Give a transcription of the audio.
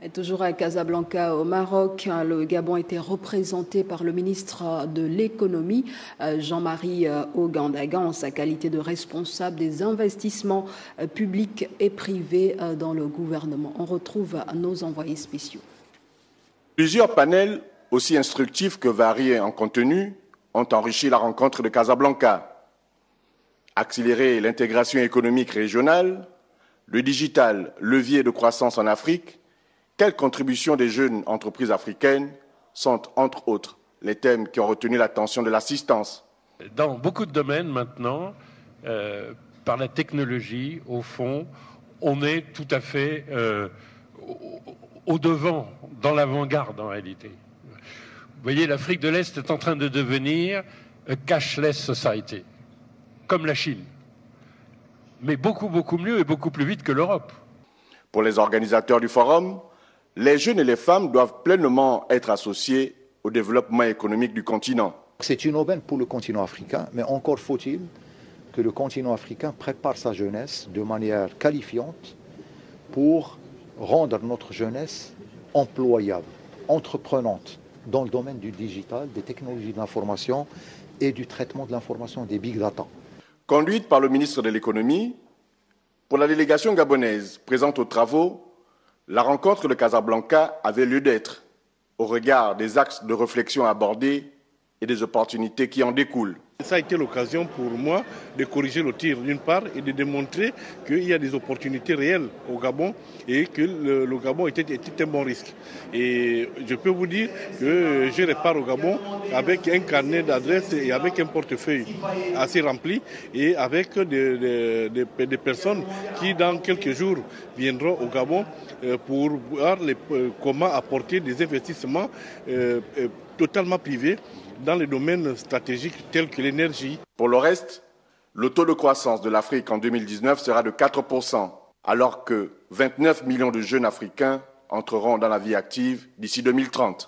Et toujours à Casablanca, au Maroc, le Gabon était représenté par le ministre de l'économie, Jean-Marie Ogandaga, en sa qualité de responsable des investissements publics et privés dans le gouvernement. On retrouve nos envoyés spéciaux. Plusieurs panels, aussi instructifs que variés en contenu, ont enrichi la rencontre de Casablanca. Accélérer l'intégration économique régionale, le digital, levier de croissance en Afrique. Quelles contributions des jeunes entreprises africaines sont, entre autres, les thèmes qui ont retenu l'attention de l'assistance? Dans beaucoup de domaines maintenant, par la technologie, au fond, on est tout à fait au devant, dans l'avant-garde en réalité. Vous voyez, l'Afrique de l'Est est en train de devenir a cashless society, comme la Chine, mais beaucoup mieux et beaucoup plus vite que l'Europe. Pour les organisateurs du forum, les jeunes et les femmes doivent pleinement être associés au développement économique du continent. C'est une aubaine pour le continent africain, mais encore faut-il que le continent africain prépare sa jeunesse de manière qualifiante pour rendre notre jeunesse employable, entreprenante dans le domaine du digital, des technologies de l'information et du traitement de l'information, des big data. Conduite par le ministre de l'économie, pour la délégation gabonaise présente aux travaux, la rencontre de Casablanca avait lieu d'être au regard des axes de réflexion abordés et des opportunités qui en découlent. Ça a été l'occasion pour moi de corriger le tir d'une part et de démontrer qu'il y a des opportunités réelles au Gabon et que le Gabon était un bon risque. Et je peux vous dire que je repars au Gabon avec un carnet d'adresses et avec un portefeuille assez rempli et avec des personnes qui dans quelques jours viendront au Gabon pour voir comment apporter des investissements totalement privés dans les domaines stratégiques tels que l'énergie. Pour le reste, le taux de croissance de l'Afrique en 2019 sera de 4%, alors que 29 millions de jeunes Africains entreront dans la vie active d'ici 2030.